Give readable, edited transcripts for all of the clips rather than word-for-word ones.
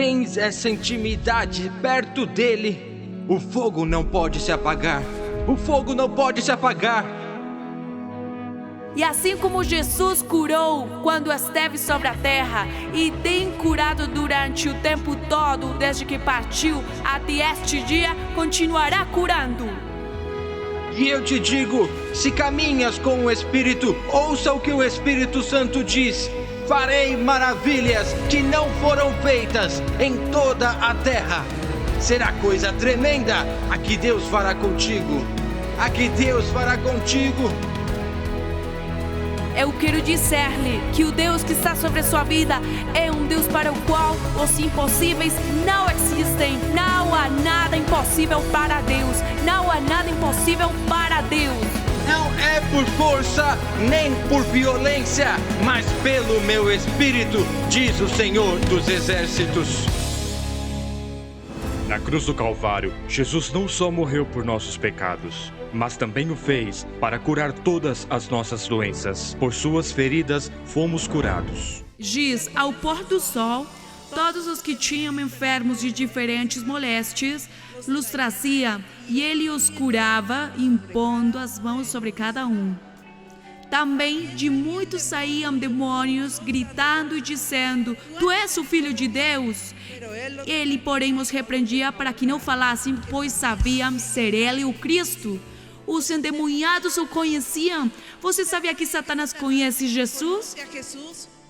tens essa intimidade perto dele, o fogo não pode se apagar. O fogo não pode se apagar. E assim como Jesus curou quando esteve sobre a terra e tem curado durante o tempo todo, desde que partiu até este dia, continuará curando. E eu te digo, se caminhas com o Espírito, ouça o que o Espírito Santo diz. Farei maravilhas que não foram feitas em toda a terra. Será coisa tremenda a que Deus fará contigo. A que Deus fará contigo. Eu quero dizer-lhe que o Deus que está sobre a sua vida é um Deus para o qual os impossíveis não existem. Não há nada impossível para Deus. Não há nada impossível para Deus. Não é por força nem por violência, mas pelo meu Espírito, diz o Senhor dos Exércitos. Na cruz do Calvário, Jesus não só morreu por nossos pecados, mas também o fez para curar todas as nossas doenças. Por suas feridas, fomos curados. Diz, ao pôr do sol, todos os que tinham enfermos de diferentes moléstias, los trazia e ele os curava, impondo as mãos sobre cada um. Também de muitos saíam demônios, gritando e dizendo, Tu és o Filho de Deus. Ele, porém, os repreendia para que não falassem, pois sabiam ser ele o Cristo. Os endemoniados o conheciam. Você sabia que Satanás conhece Jesus?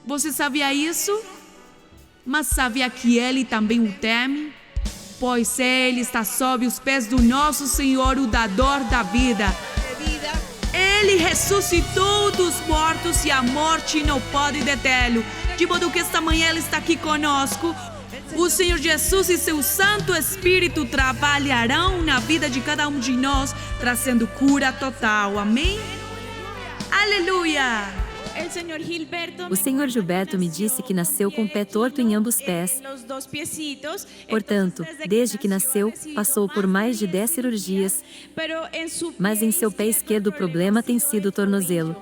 Você sabia isso? Mas sabia que ele também o teme? Pois ele está sob os pés do nosso Senhor, o dador da vida. Ele ressuscitou dos mortos e a morte não pode detê-lo. De modo que esta manhã ele está aqui conosco. O Senhor Jesus e seu Santo Espírito trabalharão na vida de cada um de nós, trazendo cura total. Amém? Aleluia! O Senhor Gilberto me disse que nasceu com o pé torto em ambos pés. Portanto, desde que nasceu, passou por mais de 10 cirurgias. Mas em seu pé esquerdo o problema tem sido o tornozelo.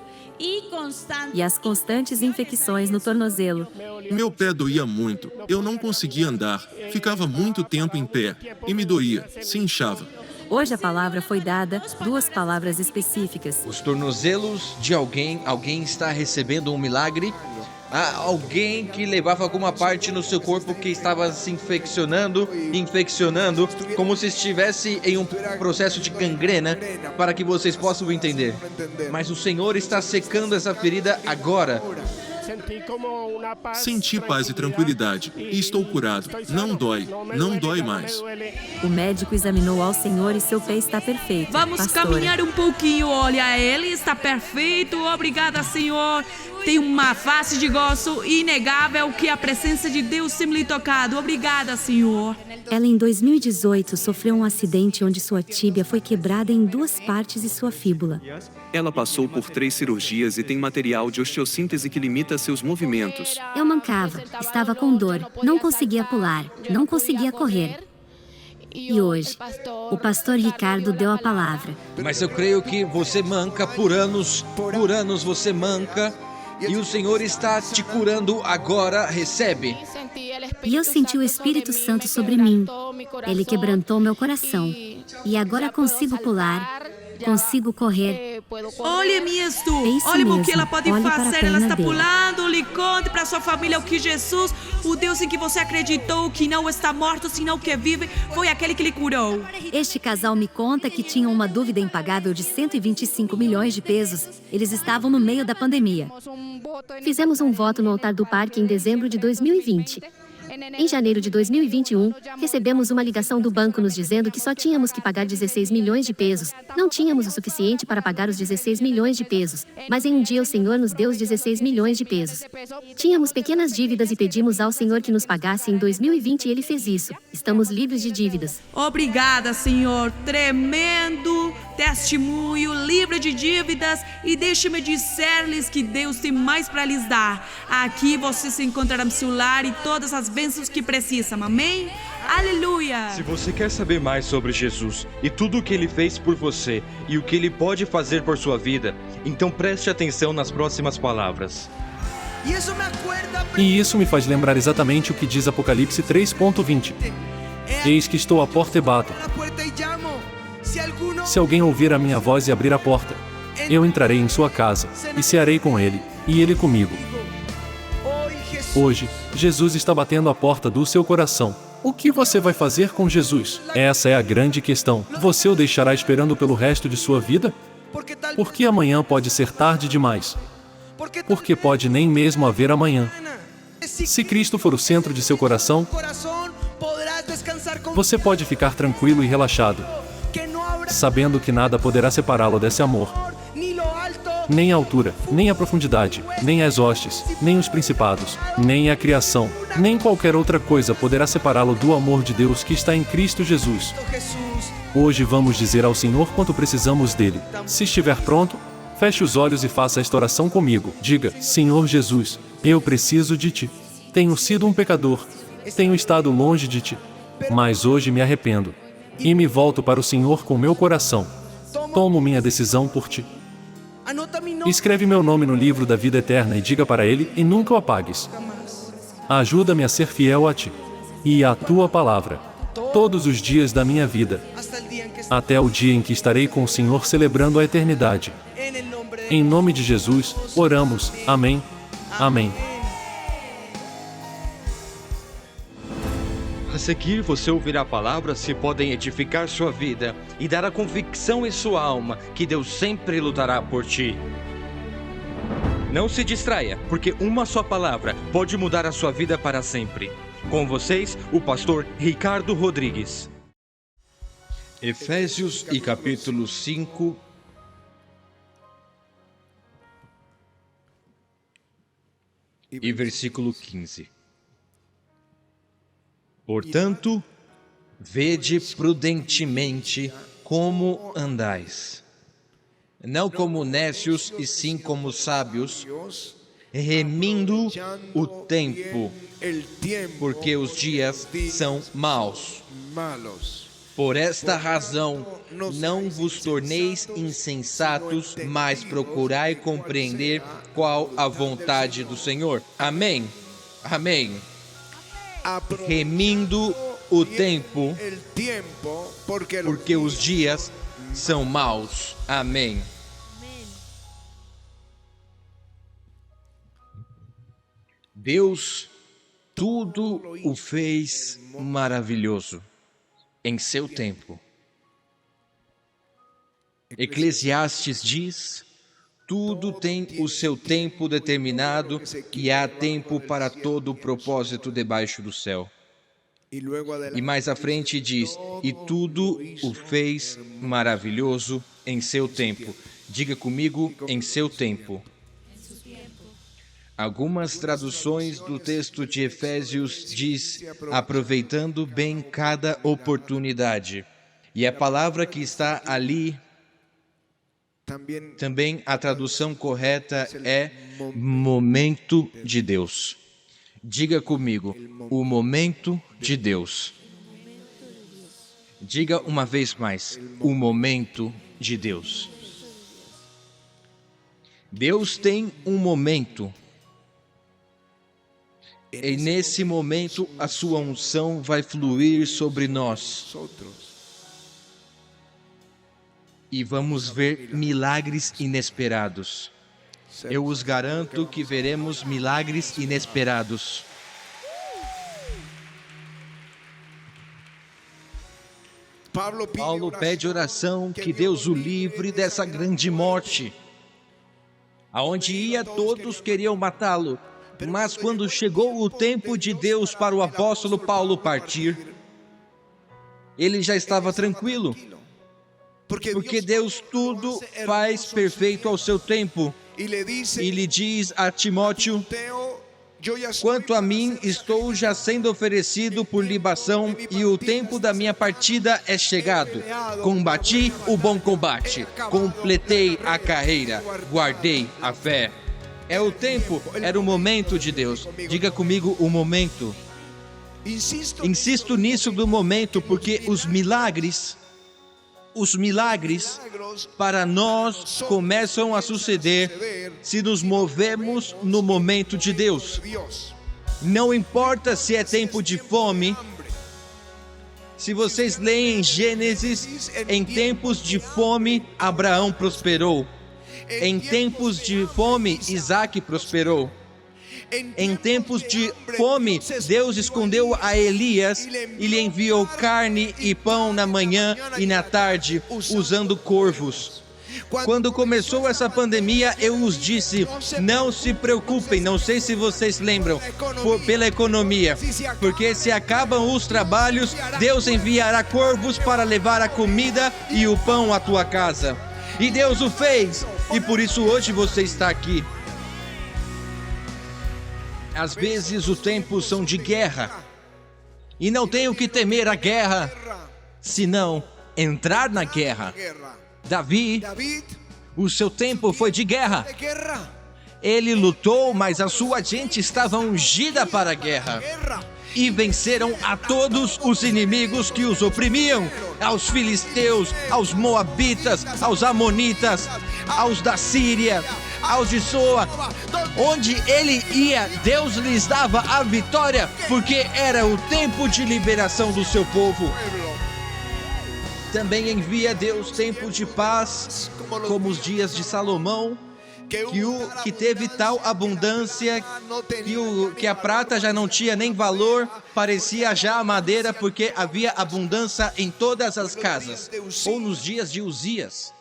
E as constantes infecções no tornozelo. Meu pé doía muito. Eu não conseguia andar. Ficava muito tempo em pé. E me doía. Se inchava. Hoje a palavra foi dada, 2 palavras específicas. Os tornozelos de alguém está recebendo um milagre. Há alguém que levava alguma parte no seu corpo que estava se infeccionando, como se estivesse em um processo de gangrena, para que vocês possam entender. Mas o Senhor está secando essa ferida agora. Senti paz e tranquilidade, e estou curado. Não dói mais. O médico examinou ao Senhor e seu pé está perfeito. Vamos caminhar um pouquinho, olha, ele está perfeito, obrigada, Senhor. Tem uma face de gozo inegável que a presença de Deus tem lhe tocado. Obrigada, Senhor. Ela em 2018 sofreu um acidente onde sua tíbia foi quebrada em 2 partes e sua fíbula. Ela passou por 3 cirurgias e tem material de osteossíntese que limita seus movimentos. Eu mancava, estava com dor, não conseguia pular, não conseguia correr. E hoje, o pastor Ricardo deu a palavra. Mas eu creio que você manca por anos você manca. E o Senhor está te curando agora, recebe. E eu senti o Espírito Santo sobre mim. Ele quebrantou meu coração. E agora consigo pular, consigo correr. Olhe-me isto. Isso Olhe o que mesmo. ela pode Olhe para a fazer. Ela perna está dele. pulando. Lhe conte para sua família o que Jesus, o Deus em que você acreditou, que não está morto, senão que vive, foi aquele que lhe curou. Este casal me conta que tinham uma dívida impagável de 125 milhões de pesos. Eles estavam no meio da pandemia. Fizemos um voto no altar do parque em dezembro de 2020. Em janeiro de 2021, recebemos uma ligação do banco nos dizendo que só tínhamos que pagar 16 milhões de pesos. Não tínhamos o suficiente para pagar os 16 milhões de pesos, mas em um dia o Senhor nos deu os 16 milhões de pesos. Tínhamos pequenas dívidas e pedimos ao Senhor que nos pagasse em 2020 e Ele fez isso. Estamos livres de dívidas. Obrigada, Senhor. Tremendo testemunho, livre de dívidas. E deixe-me dizer-lhes que Deus tem mais para lhes dar. Aqui você se encontrará no seu lar e todas as bênçãos que precisam. Amém? Aleluia! Se você quer saber mais sobre Jesus e tudo o que Ele fez por você e o que Ele pode fazer por sua vida, então preste atenção nas próximas palavras. E isso me faz lembrar exatamente o que diz Apocalipse 3:20. Eis que estou à porta e bato. Se alguém ouvir a minha voz e abrir a porta, eu entrarei em sua casa, e cearei com ele, e ele comigo. Hoje, Jesus está batendo a porta do seu coração. O que você vai fazer com Jesus? Essa é a grande questão. Você o deixará esperando pelo resto de sua vida? Porque amanhã pode ser tarde demais. Porque pode nem mesmo haver amanhã. Se Cristo for o centro de seu coração, você pode ficar tranquilo e relaxado, sabendo que nada poderá separá-lo desse amor. Nem a altura, nem a profundidade, nem as hostes, nem os principados, nem a criação, nem qualquer outra coisa poderá separá-lo do amor de Deus que está em Cristo Jesus. Hoje vamos dizer ao Senhor quanto precisamos dele. Se estiver pronto, feche os olhos e faça esta oração comigo. Diga: Senhor Jesus, eu preciso de ti. Tenho sido um pecador. Tenho estado longe de ti. Mas hoje me arrependo. E me volto para o Senhor com meu coração. Tomo minha decisão por ti. Escreve meu nome no livro da vida eterna e diga para ele, e nunca o apagues. Ajuda-me a ser fiel a ti e à tua palavra, todos os dias da minha vida, até o dia em que estarei com o Senhor celebrando a eternidade. Em nome de Jesus, oramos. Amém. Amém. A seguir, você ouvirá palavras que podem edificar sua vida e dar a convicção em sua alma que Deus sempre lutará por ti. Não se distraia, porque uma só palavra pode mudar a sua vida para sempre. Com vocês, o pastor Ricardo Rodrigues. Efésios e capítulo 5. E versículo 15. Portanto, vede prudentemente como andais, não como nécios e sim como sábios, remindo o tempo, porque os dias são maus. Por esta razão, não vos torneis insensatos, mas procurai compreender qual a vontade do Senhor. Amém. Amém. Remindo o tempo, porque os dias são maus. Amém. Deus tudo o fez maravilhoso em seu tempo. Eclesiastes diz: tudo tem o seu tempo determinado e há tempo para todo o propósito debaixo do céu. E mais à frente diz: e tudo o fez maravilhoso em seu tempo. Diga comigo: em seu tempo. Algumas traduções do texto de Efésios diz: aproveitando bem cada oportunidade. E a palavra que está ali, também a tradução correta é momento de Deus. Diga comigo: o momento de Deus. Diga uma vez mais: o momento de Deus. Deus tem um momento. E nesse momento a sua unção vai fluir sobre nós. E vamos ver milagres inesperados. Eu os garanto que veremos milagres inesperados. Paulo pede oração que Deus o livre dessa grande morte. Aonde ia, todos queriam matá-lo. Mas quando chegou o tempo de Deus para o apóstolo Paulo partir, ele já estava tranquilo. Porque Deus tudo faz perfeito ao seu tempo. E lhe diz a Timóteo: quanto a mim, estou já sendo oferecido por libação e o tempo da minha partida é chegado. Combati o bom combate, completei a carreira, guardei a fé. É o tempo, era o momento de Deus. Diga comigo: o momento. Insisto nisso do momento, porque os milagres Os milagres para nós começam a suceder se nos movemos no momento de Deus. Não importa se é tempo de fome. Se vocês leem Gênesis, em tempos de fome, Abraão prosperou. Em tempos de fome, Isaac prosperou. Em tempos de fome, Deus escondeu a Elias e lhe enviou carne e pão na manhã e na tarde, usando corvos. Quando começou essa pandemia, eu os disse, não se preocupem, não sei se vocês lembram, pela economia, porque se acabam os trabalhos, Deus enviará corvos para levar a comida e o pão à tua casa. E Deus o fez, e por isso hoje você está aqui. Às vezes os tempos são de guerra, e não tenho que temer a guerra, senão entrar na guerra. Davi, o seu tempo foi de guerra. Ele lutou, mas a sua gente estava ungida para a guerra. E venceram a todos os inimigos que os oprimiam. Aos filisteus, aos moabitas, aos amonitas, aos da Síria, aos de Soa. Onde ele ia, Deus lhes dava a vitória, porque era o tempo de liberação do seu povo. Também envia Deus tempo de paz, como os dias de Salomão, que teve tal abundância que a prata já não tinha nem valor, parecia já a madeira, porque havia abundância em todas as casas. Ou nos dias de Uzias,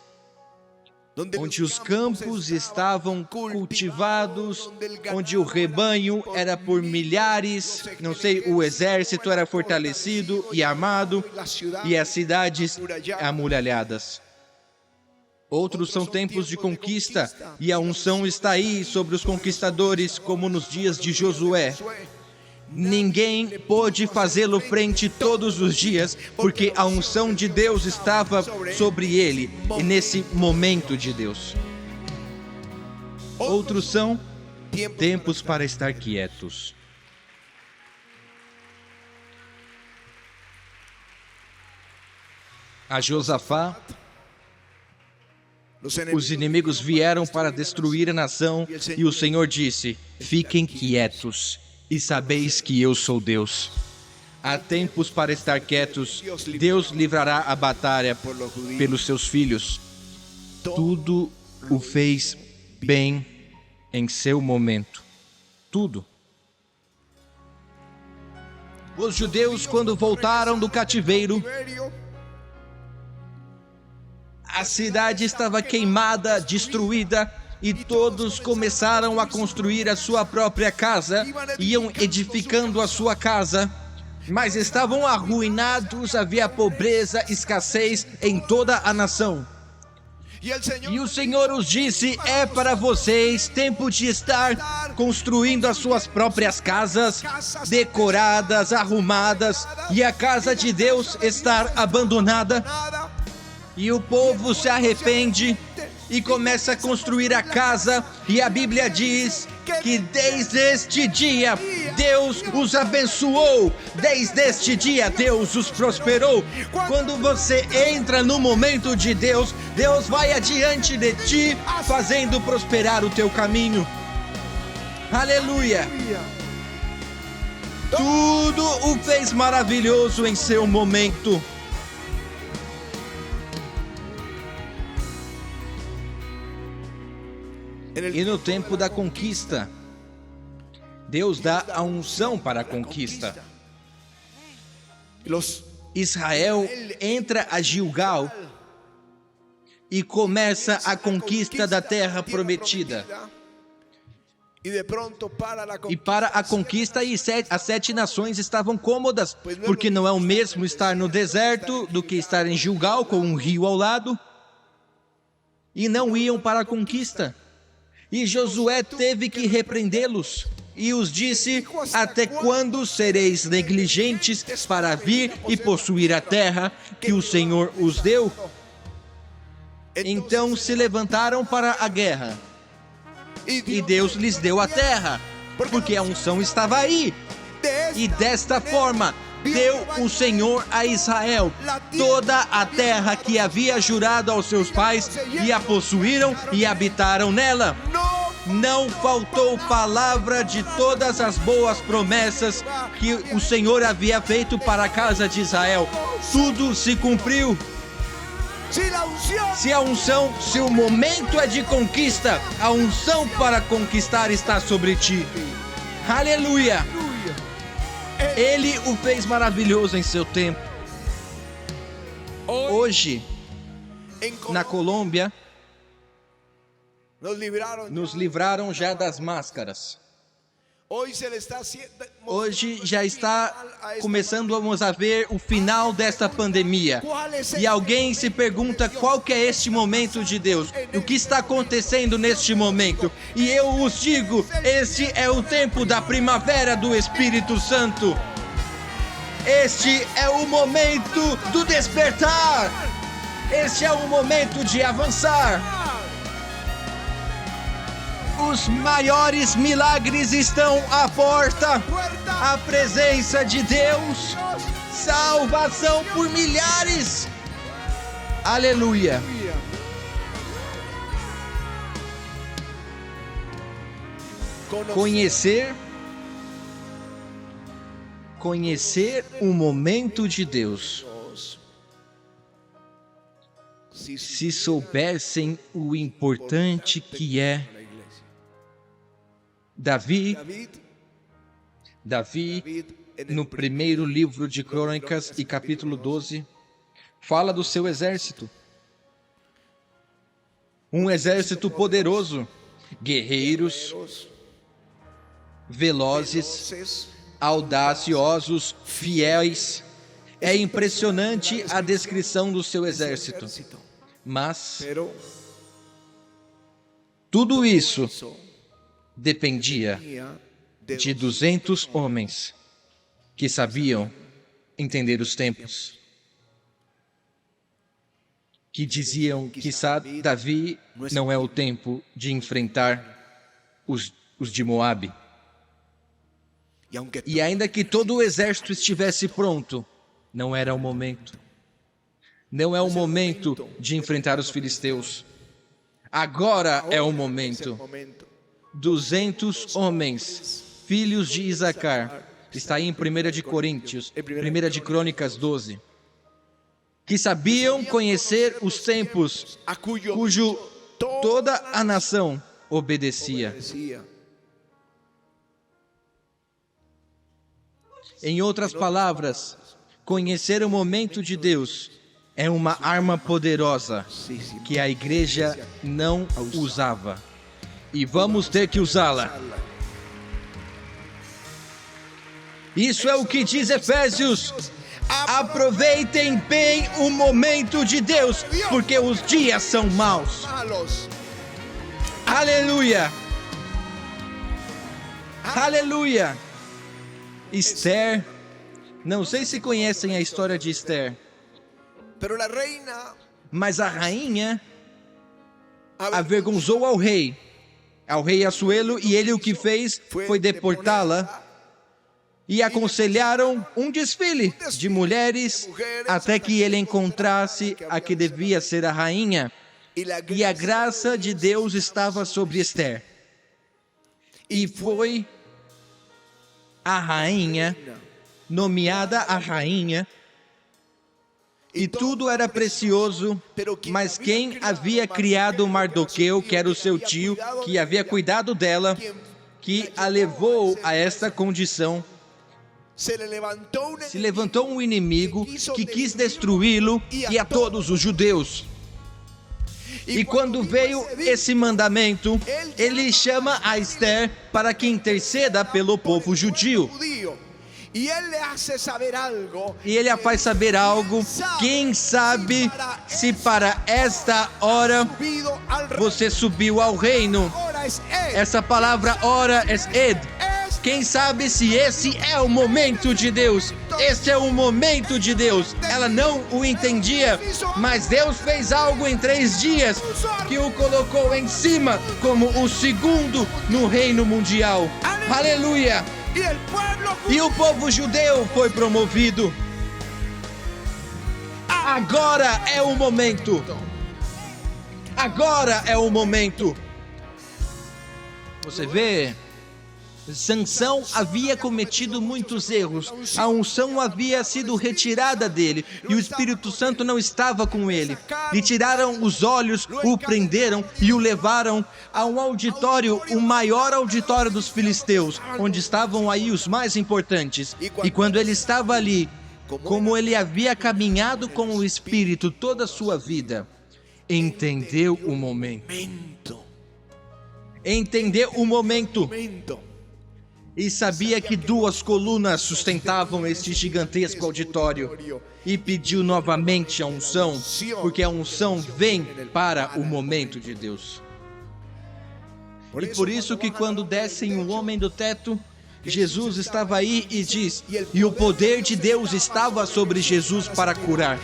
onde os campos estavam cultivados, onde o rebanho era por milhares, não sei, o exército era fortalecido e armado, e as cidades amuralhadas. Outros são tempos de conquista, e a unção está aí sobre os conquistadores, como nos dias de Josué. Ninguém pôde fazê-lo frente todos os dias, porque a unção de Deus estava sobre ele, e nesse momento de Deus. Outros são tempos para estar quietos. A Josafá, os inimigos vieram para destruir a nação, e o Senhor disse, fiquem quietos. E sabeis que eu sou Deus. Há tempos para estar quietos. Deus livrará a batalha pelos seus filhos. Tudo o fez bem em seu momento. Tudo. Os judeus, quando voltaram do cativeiro, a cidade estava queimada, destruída, e todos começaram a construir a sua própria casa, iam edificando a sua casa, mas estavam arruinados, havia pobreza, escassez em toda a nação. E o Senhor os disse, é para vocês tempo de estar construindo as suas próprias casas, decoradas, arrumadas, e a casa de Deus estar abandonada. E o povo se arrepende e começa a construir a casa, e a Bíblia diz que desde este dia Deus os abençoou, desde este dia Deus os prosperou. Quando você entra no momento de Deus, Deus vai adiante de ti, fazendo prosperar o teu caminho. Aleluia! Tudo o fez maravilhoso em seu momento. E no tempo da conquista, Deus dá a unção para a conquista. Israel entra a Gilgal e começa a conquista da terra prometida. E para a conquista, as 7 nações estavam cômodas, porque não é o mesmo estar no deserto do que estar em Gilgal, com um rio ao lado. E não iam para a conquista. E Josué teve que repreendê-los e os disse, até quando sereis negligentes para vir e possuir a terra que o Senhor os deu? Então se levantaram para a guerra, e Deus lhes deu a terra, porque a unção estava aí. E desta forma, deu o Senhor a Israel toda a terra que havia jurado aos seus pais, e a possuíram e habitaram nela. Não faltou palavra de todas as boas promessas que o Senhor havia feito para a casa de Israel. Tudo se cumpriu. Se a unção, se o momento é de conquista, a unção para conquistar está sobre ti. Aleluia! Ele o fez maravilhoso em seu tempo. Hoje, na Colômbia, nos livraram já das máscaras. Hoje já está começando a ver o final desta pandemia. E alguém se pergunta qual que é este momento de Deus. O que está acontecendo neste momento? E eu os digo, este é o tempo da primavera do Espírito Santo. Este é o momento do despertar. Este é o momento de avançar. Os maiores milagres estão à porta. A presença de Deus. Salvação por milhares. Aleluia. Conhecer o momento de Deus. Se soubessem o importante que é. Davi, no primeiro livro de Crônicas e capítulo 12, fala do seu exército. Um exército poderoso, guerreiros, velozes, audaciosos, fiéis. É impressionante a descrição do seu exército. Mas tudo isso dependia de 200 homens que sabiam entender os tempos, que diziam que Davi não é o tempo de enfrentar os de Moabe. E ainda que todo o exército estivesse pronto, não era o momento. Não é o momento de enfrentar os filisteus. Agora é o momento. 200 homens, filhos de Isacar, está aí em 1 de Coríntios, 1 de Crônicas 12, que sabiam conhecer os tempos, cujo toda a nação obedecia. Em outras palavras, conhecer o momento de Deus é uma arma poderosa que a igreja não usava. E vamos ter que usá-la. Isso é o que diz Efésios. Aproveitem bem o momento de Deus, porque os dias são maus. Aleluia! Aleluia! Esther, não sei se conhecem a história de Esther, mas a rainha avergonzou ao rei Assuero, e ele o que fez foi deportá-la, e aconselharam um desfile de mulheres até que ele encontrasse a que devia ser a rainha, e a graça de Deus estava sobre Esther, e foi a rainha, nomeada a rainha, e tudo era precioso, mas quem havia criado Mardoqueu, que era o seu tio, que havia cuidado dela, que a levou a esta condição, se levantou um inimigo que quis destruí-lo e a todos os judeus. E quando veio esse mandamento, ele chama a Esther para que interceda pelo povo judio. E ele a faz saber algo. Quem sabe se para esta hora você subiu ao reino? Essa palavra hora é ed. Quem sabe se esse é o momento de Deus? Este é o momento de Deus. Ela não o entendia, mas Deus fez algo em 3 dias que o colocou em cima como o segundo no reino mundial. Aleluia! E o povo judeu foi promovido. Agora é o momento. Agora é o momento. Você vê, Sansão havia cometido muitos erros. A unção havia sido retirada dele e o Espírito Santo não estava com ele. Lhe tiraram os olhos, o prenderam e o levaram a um auditório, o maior auditório dos filisteus, onde estavam aí os mais importantes. E quando ele estava ali, como ele havia caminhado com o Espírito toda a sua vida, entendeu o momento. Entendeu o momento. E sabia que 2 colunas sustentavam este gigantesco auditório. E pediu novamente a unção, porque a unção vem para o momento de Deus. E por isso que quando descem o homem do teto, Jesus estava aí e diz, e o poder de Deus estava sobre Jesus para curar.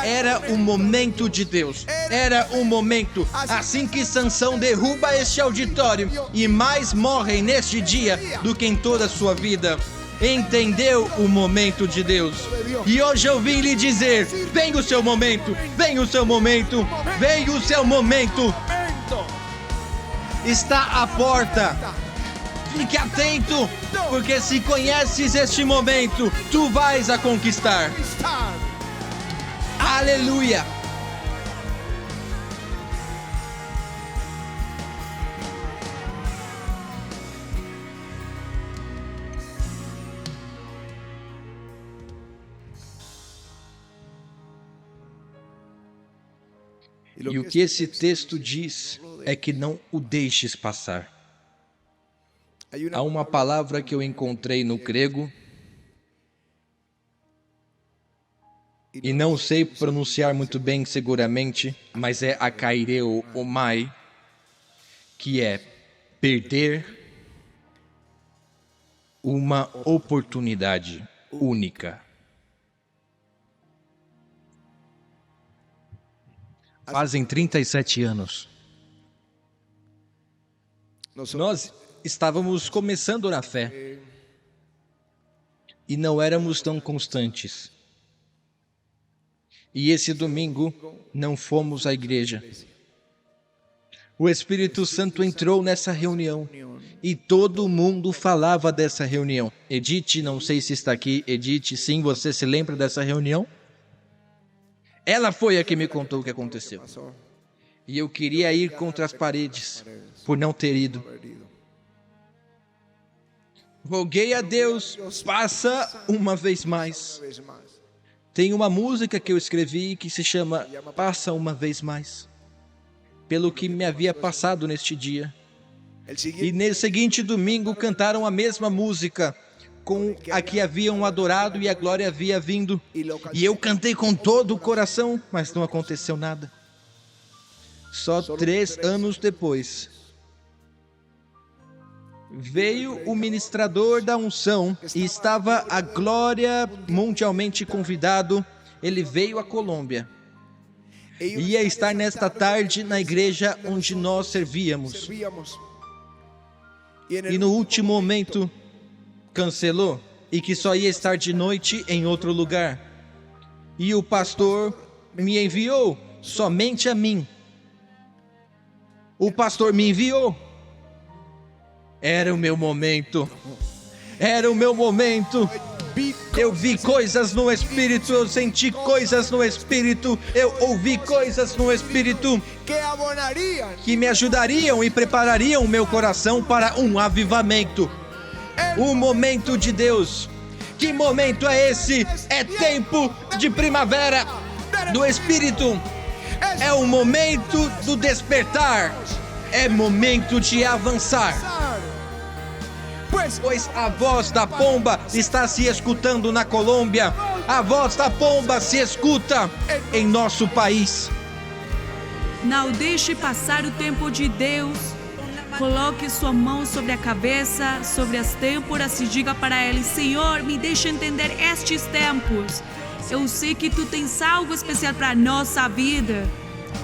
Era o momento de Deus, era o momento. Assim que Sansão derruba este auditório, e mais morrem neste dia do que em toda a sua vida. Entendeu o momento de Deus. E hoje eu vim lhe dizer, vem o seu momento, vem o seu momento, vem o seu momento. Está à porta. Fique atento, porque se conheces este momento, tu vais a conquistar. Aleluia! E o que esse texto diz é que não o deixes passar. Há uma palavra que eu encontrei no grego e não sei pronunciar muito bem seguramente, mas é akaireo omai, que é perder uma oportunidade única. Fazem 37 anos. Nós estávamos começando na fé e não éramos tão constantes. E esse domingo não fomos à igreja. O Espírito Santo entrou nessa reunião e todo mundo falava dessa reunião. Edith, não sei se está aqui. Edith, sim, você se lembra dessa reunião? Ela foi a que me contou o que aconteceu. E eu queria ir contra as paredes por não ter ido. Roguei a Deus, passa uma vez mais. Tem uma música que eu escrevi que se chama Passa Uma Vez Mais, pelo que me havia passado neste dia. E no seguinte domingo cantaram a mesma música com a que haviam adorado e a glória havia vindo. E eu cantei com todo o coração, mas não aconteceu nada. Só 3 anos depois, veio o ministrador da unção e estava a glória mundialmente convidado. Ele veio à Colômbia. Ia estar nesta tarde na igreja onde nós servíamos. E no último momento cancelou e que só ia estar de noite em outro lugar. E o pastor me enviou somente a mim. O pastor me enviou. Era o meu momento. Era o meu momento. Eu vi coisas no Espírito, eu senti coisas no Espírito, eu ouvi coisas no Espírito que me ajudariam e preparariam o meu coração para um avivamento. O momento de Deus. Que momento é esse? É tempo de primavera do Espírito. É o momento do despertar. É momento de avançar. Pois a voz da pomba está se escutando na Colômbia. A voz da pomba se escuta em nosso país. Não deixe passar o tempo de Deus. Coloque sua mão sobre a cabeça, sobre as têmporas e diga para Ele: Senhor, me deixa entender estes tempos. Eu sei que Tu tens algo especial para a nossa vida,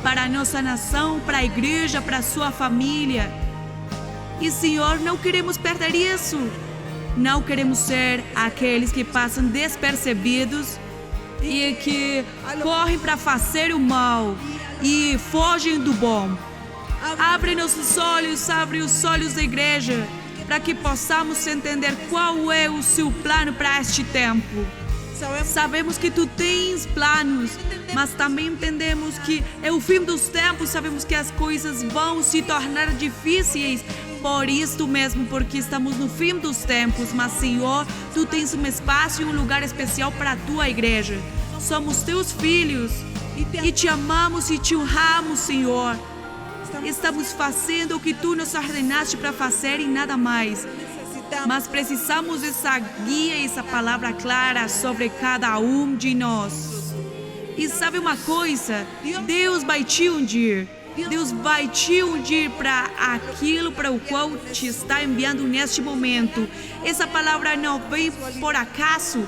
para a nossa nação, para a igreja, para a sua família. E, Senhor, não queremos perder isso. Não queremos ser aqueles que passam despercebidos e que correm para fazer o mal e fogem do bom. Abre nossos olhos, abre os olhos da igreja, para que possamos entender qual é o seu plano para este tempo. Sabemos que tu tens planos, mas também entendemos que é o fim dos tempos. Sabemos que as coisas vão se tornar difíceis. Por isto mesmo, porque estamos no fim dos tempos. Mas, Senhor, tu tens um espaço e um lugar especial para a tua igreja. Somos teus filhos e te amamos e te honramos, Senhor. Estamos fazendo o que tu nos ordenaste para fazer e nada mais. Mas precisamos dessa guia e essa palavra clara sobre cada um de nós. E sabe uma coisa? Deus vai te ungir. Deus vai te ungir para aquilo para o qual te está enviando neste momento. Essa palavra não vem por acaso.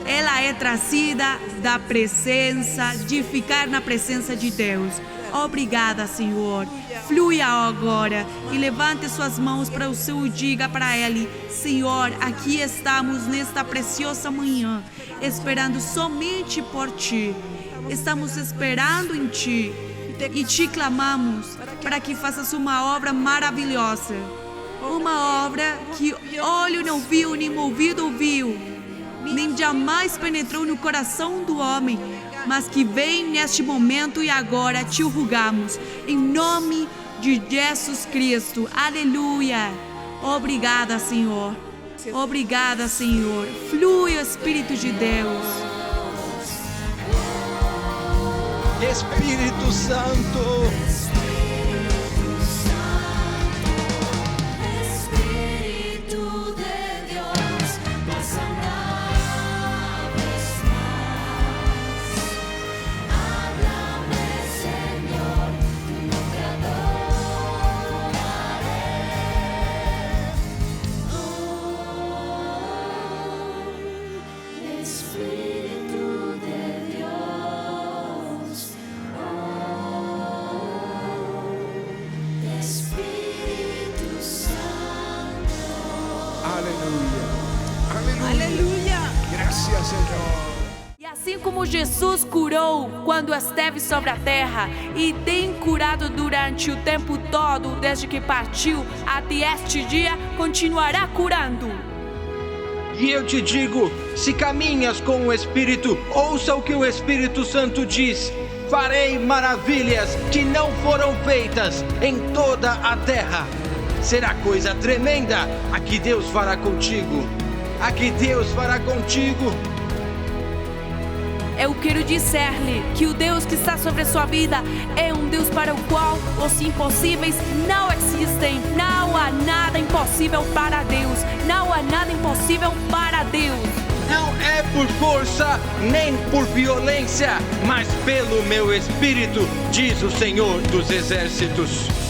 Ela é trazida da presença, de ficar na presença de Deus. Obrigada, Senhor. Flui agora e levante suas mãos para o Senhor e diga para Ele: Senhor, aqui estamos nesta preciosa manhã, esperando somente por Ti. Estamos esperando em Ti e Te clamamos para que faças uma obra maravilhosa. Uma obra que olho não viu, nem ouvido ouviu, nem jamais penetrou no coração do homem, mas que vem neste momento e agora te rogamos, em nome de Jesus Cristo. Aleluia. Obrigada, Senhor. Obrigada, Senhor. Flui o Espírito de Deus. Espírito Santo. E assim como Jesus curou quando esteve sobre a terra e tem curado durante o tempo todo, desde que partiu até este dia, continuará curando. E eu te digo, se caminhas com o Espírito, ouça o que o Espírito Santo diz. Farei maravilhas que não foram feitas em toda a terra. Será coisa tremenda a que Deus fará contigo. A que Deus fará contigo. Eu quero dizer-lhe que o Deus que está sobre a sua vida é um Deus para o qual os impossíveis não existem. Não há nada impossível para Deus. Não há nada impossível para Deus. Não é por força nem por violência, mas pelo meu Espírito, diz o Senhor dos Exércitos.